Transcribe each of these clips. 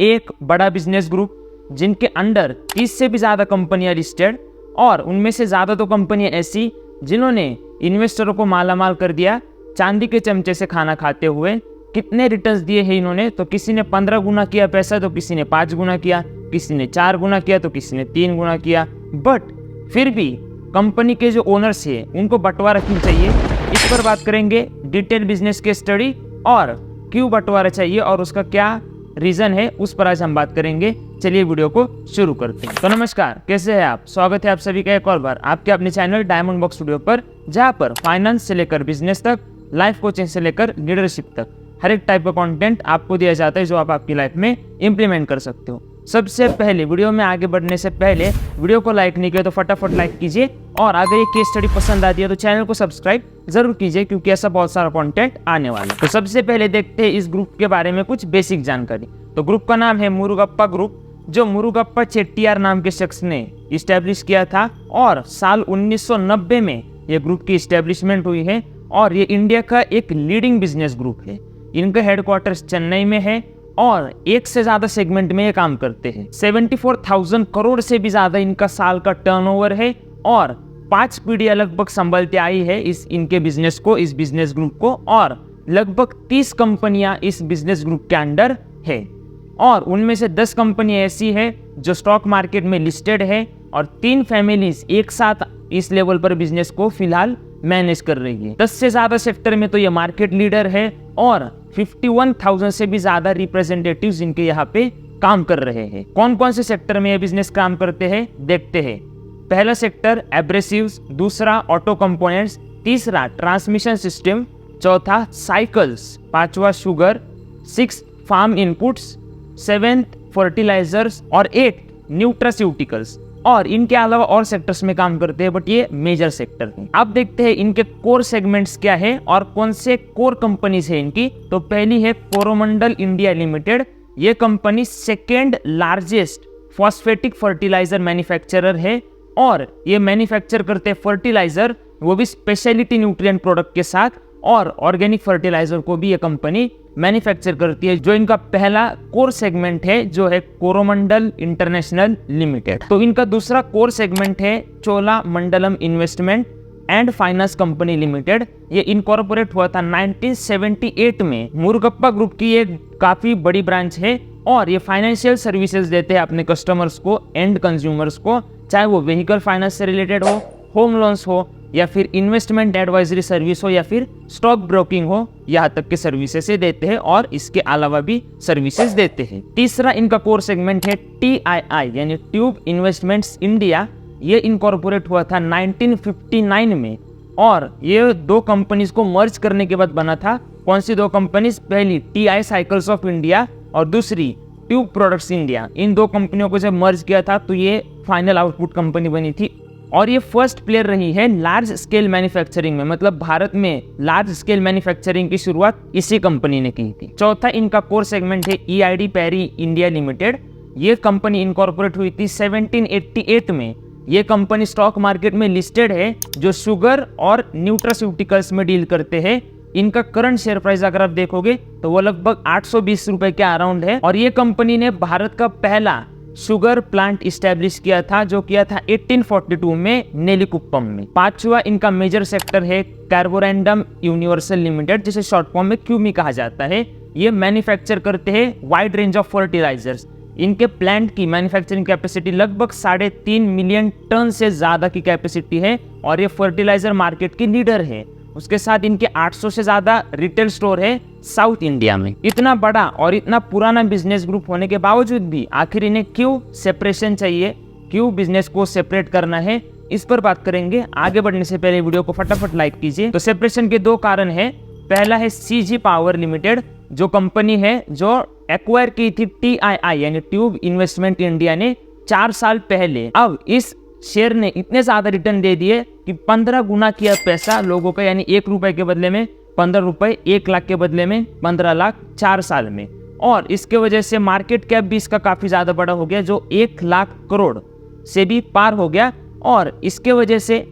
एक बड़ा business group जिनके अंडर 30 से भी ज़्यादा कंपनियां लिस्टेड, और उनमें से ज़्यादा तो कंपनियां ऐसी जिन्होंने इन्वेस्टरों को मालामाल कर दिया चांदी के चमचे से खाना खाते हुए। कितने रिटर्न्स दिए हैं इन्होंने? तो किसी ने 15 गुना किया पैसा, तो किसी ने 5 गुना किया, किसी ने 4 गुना किया, तो किसी ने 3 गुना किया। बट फिर भी कंपनी के जो ओनर्स हैं उनको बंटवारा क्यों चाहिए, इस पर बात करेंगे। डिटेल बिजनेस के स्टडी और क्यों बंटवारा चाहिए और उसका क्या रीजन है, उस पर आज हम बात करेंगे। चलिए वीडियो को शुरू करते हैं। तो नमस्कार, कैसे हैं आप? स्वागत है आप सभी का एक और बार आपके अपने चैनल डायमंड बॉक्स स्टूडियो पर, जहां पर फाइनेंस से लेकर बिजनेस तक, लाइफ कोचिंग से लेकर लीडरशिप तक हर एक टाइप का कंटेंट आपको दिया जाता है जो आप आपकी लाइफ में इंप्लीमेंट कर सकते हो। सबसे पहले वीडियो में आगे बढ़ने से पहले वीडियो को लाइक नहीं किया तो फटाफट लाइक कीजिए, और अगर ये केस स्टडी पसंद आती है तो चैनल को सब्सक्राइब जरूर कीजिए, क्योंकि ऐसा बहुत सारा कंटेंट आने वाला है। तो सबसे पहले देखते हैं इस ग्रुप के बारे में कुछ बेसिक जानकारी। तो ग्रुप का नाम है मुरुगप्पा ग्रुप, जो मुरुगप्पा चेट्टियार नाम के शख्स ने इस्टेब्लिश किया था, और साल 1990 में ये ग्रुप की इस्टेब्लिशमेंट हुई है। और ये इंडिया का एक लीडिंग बिजनेस ग्रुप है। इनका हेडक्वार्टर्स चेन्नई में है और एक से ज्यादा सेगमेंट में ये काम करते हैं। 74,000 करोड़ से भी ज्यादा इनका साल का टर्नओवर है, और 5 पीढ़ियां लगभग संभलते आई है इस इनके बिजनेस को, इस बिजनेस ग्रुप को, और लगभग 30 कंपनियां इस बिजनेस ग्रुप के अंडर है। और उनमें से 10 कंपनियां ऐसी है जो स्टॉक मार्केट में लिस्टेड है, और 3 फैमिलीज एक साथ इस लेवल पर बिजनेस को फिलहाल मैनेज कर रही है। 10 से ज्यादा सेक्टर में तो ये मार्केट लीडर है, और 51,000 से भी ज्यादा रिप्रेजेंटेटिव्स इनके यहाँ पे काम कर रहे हैं। कौन कौन से सेक्टर में ये बिजनेस काम करते हैं देखते हैं। पहला सेक्टर एब्रेसिव्स, दूसरा ऑटो कंपोनेंट्स, तीसरा ट्रांसमिशन सिस्टम, चौथा साइकिल्स, पांचवा शुगर, 6 फार्म इनपुट्स, 7 फर्टिलाइजर्स और 8 न्यूट्रास्यूटिकल्स। और इनके अलावा और सेक्टर्स में काम करते हैं, बट ये मेजर सेक्टर हैं। अब देखते हैं इनके कोर सेगमेंट्स क्या है और कौन से कोर कंपनीज है इनकी। तो पहली है कोरोमंडल इंडिया लिमिटेड। ये कंपनी second largest phosphatic fertiliser manufacturer है, और ये मैन्युफैक्चर करते हैं फर्टिलाइजर, वो भी स्पेशलिटी न्यूट्रिएंट प्रोडक्ट के साथ, और ऑर्गेनिक फर्टिलाइजर को भी ये कंपनी मैन्युफैक्चर करती है। जो इनका पहला कोर सेगमेंट है जो है कोरोमंडल इंटरनेशनल लिमिटेड। तो इनका दूसरा कोर सेगमेंट है Chola Mandalam investment and finance company limited. ये इनकॉर्पोरेट हुआ था 1978 में। मुरुगप्पा ग्रुप की एक काफी बड़ी ब्रांच है, और ये फाइनेंशियल सर्विसेज देते हैं अपने कस्टमर्स को, एंड कंज्यूमर्स को, चाहे वो व्हीकल फाइनेंस से रिलेटेड हो, होम लोन्स हो, या फिर इन्वेस्टमेंट एडवाइजरी सर्विस हो, या फिर स्टॉक ब्रोकिंग हो, यहाँ तक के सर्विसेज से देते हैं, और इसके अलावा भी सर्विसेज देते हैं। तीसरा इनका कोर सेगमेंट है TII यानी ट्यूब इन्वेस्टमेंट्स इंडिया। ये इनकॉर्पोरेट हुआ था 1959 में, और ये 2 कंपनीज को मर्ज करने के बाद बना था। कौन सी 2 कंपनीज? पहली TI साइकिल्स ऑफ इंडिया और दूसरी ट्यूब प्रोडक्ट्स इंडिया। इन 2 कंपनियों को जब मर्ज किया था तो ये फाइनल आउटपुट कंपनी बनी थी, और ये फर्स्ट प्लेयर रही है लार्ज स्केल मैन्युफैक्चरिंग में। मतलब भारत में लार्ज स्केल मैन्युफैक्चरिंग की शुरुआत इसी कंपनी ने की थी। चौथा इनका कोर सेगमेंट है EID पैरी इंडिया लिमिटेड। ये कंपनी इनकॉर्पोरेट हुई थी 1788 में। ये कंपनी स्टॉक मार्केट में लिस्टेड है, जो शुगर और न्यूट्रास्यूटिकल्स में डील करते हैं। इनका करंट शेयर प्राइस अगर आप देखोगे तो वो लगभग 820 रुपए के अराउंड है, और ये कंपनी ने भारत का पहला शुगर प्लांट इस्टेब्लिश किया था, जो किया था 1842 में नेलिकुप्पम में। पांचवा इनका मेजर सेक्टर है कार्बोरेंडम यूनिवर्सल लिमिटेड, जिसे शॉर्ट फॉर्म में क्यूमी कहा जाता है। ये मैन्युफैक्चर करते हैं वाइड रेंज ऑफ फर्टिलाइजर्स। इनके प्लांट की मैन्युफैक्चरिंग कैपेसिटी लगभग 3.5 मिलियन टन से ज्यादा की कैपेसिटी है, और ये फर्टिलाइजर मार्केट की लीडर है। उसके साथ इनके 800 से ज्यादा रिटेल स्टोर है साउथ इंडिया में। इतना बड़ा और इतना पुराना बिजनेस ग्रुप होने के बावजूद भी आखिर इन्हें क्यों सेपरेशन चाहिए, क्यों बिजनेस को सेपरेट करना है, इस पर बात करेंगे। आगे बढ़ने से पहले वीडियो को फटाफट लाइक कीजिए। तो सेपरेशन के 2 कारण है। पहला है CG पावर लिमिटेड, जो कंपनी है जो एक्वायर की थी TII यानी ट्यूब इन्वेस्टमेंट इंडिया ने 4 साल पहले। अब इस शेयर ने इतने ज्यादा रिटर्न दे दिए कि 15 गुना किया पैसा लोगों का, यानी 1 रुपए के बदले में 15 रुपए, 1 लाख के बदले में 15 लाख 4 साल में। और इसके वजह से मार्केट कैप भी इसका काफी ज्यादा बड़ा हो गया, जो 1 लाख करोड़ से भी पार हो गया। और इसके वजह से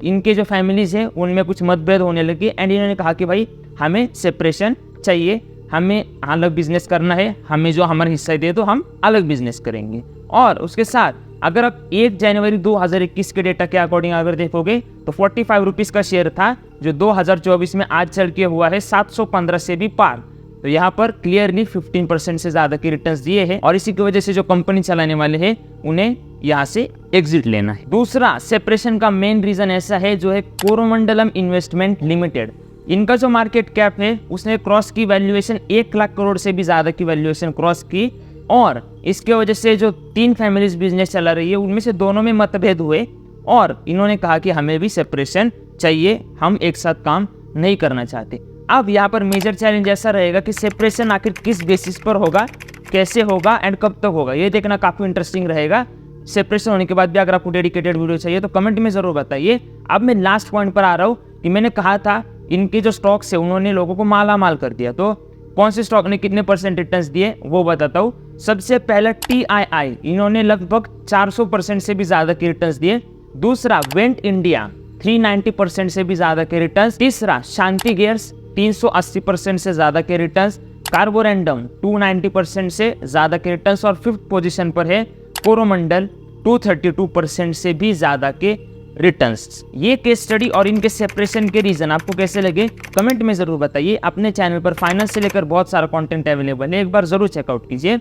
इनके जो फैमिलीज है उनमें कुछ मतभेद होने लगे, एंड इन्होंने कहा कि भाई हमें सेपरेशन चाहिए, हमें अलग बिजनेस करना है, हमें जो हमारा हिस्सा दे तो हम अलग बिजनेस करेंगे। और उसके साथ अगर आप 1 जनवरी 2021 के डेटा के अकॉर्डिंग अगर देखोगे तो 45 रुपीज़ का शेयर था, जो 2024 में आज चढ़ के हुआ है 715 से भी पार। तो यहाँ पर क्लियरली 15% से ज़्यादा के रिटर्न्स दिए हैं, और इसी की वजह से जो कंपनी चलाने वाले हैं उन्हें यहाँ से एग्जिट लेना है। दूसरा सेपरेशन का मेन रीजन ऐसा है जो है कोरोमंडलम इन्वेस्टमेंट लिमिटेड। इनका जो मार्केट कैप है उसने क्रॉस की वैल्यूएशन 1 लाख करोड़ से भी ज़्यादा की वैल्यूएशन क्रॉस की, और इसके वजह से जो 3 फैमिलीज बिजनेस चला रही है उनमें से दोनों में मतभेद हुए, और इन्होंने कहा कि हमें भी सेपरेशन चाहिए, हम एक साथ काम नहीं करना चाहते। अब यहाँ पर मेजर चैलेंज ऐसा रहेगा कि सेपरेशन आखिर किस बेसिस पर होगा, कैसे होगा एंड कब तक होगा, ये देखना काफ़ी इंटरेस्टिंग रहेगा। सेपरेशन होने के बाद भी अगर आपको डेडिकेटेड वीडियो चाहिए तो कमेंट में ज़रूर बताइए। अब मैं लास्ट पॉइंट पर आ रहा हूँ कि मैंने कहा था इनके जो स्टॉक्स है उन्होंने लोगों को माला माल कर दिया, तो कौन से स्टॉक ने कितने % रिटर्न्स दिए वो बताता हूँ। सबसे पहला TII, इन्होंने लगभग 400% से भी ज़्यादा के रिटर्न्स दिए। दूसरा वेंट इंडिया 390% से भी ज़्यादा के रिटर्न्स। तीसरा शांति गियर्स 380% से ज़्यादा के रिटर्न्स। कार्बोरेंडम 290% से ज़्यादा के रिटर्न्स, और 5th पोजीशन पर है कोरोमंडल 232% से भी ज़्यादा के रिटर्न्स। ये केस स्टडी और इनके सेपरेशन के रीजन आपको कैसे लगे कमेंट में ज़रूर बताइए। अपने चैनल पर फाइनेंस से लेकर बहुत सारा कंटेंट अवेलेबल है, एक बार ज़रूर चेकआउट कीजिए।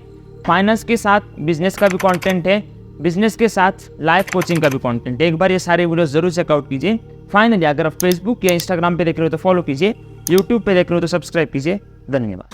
फाइनेंस के साथ बिजनेस का भी कंटेंट है, बिजनेस के साथ लाइफ कोचिंग का भी कंटेंट है, एक बार ये सारे वीडियो ज़रूर चेकआउट कीजिए। फाइनली अगर आप फेसबुक या इंस्टाग्राम पे देख रहे हो तो फॉलो कीजिए, यूट्यूब पे देख रहे हो तो सब्सक्राइब कीजिए। धन्यवाद।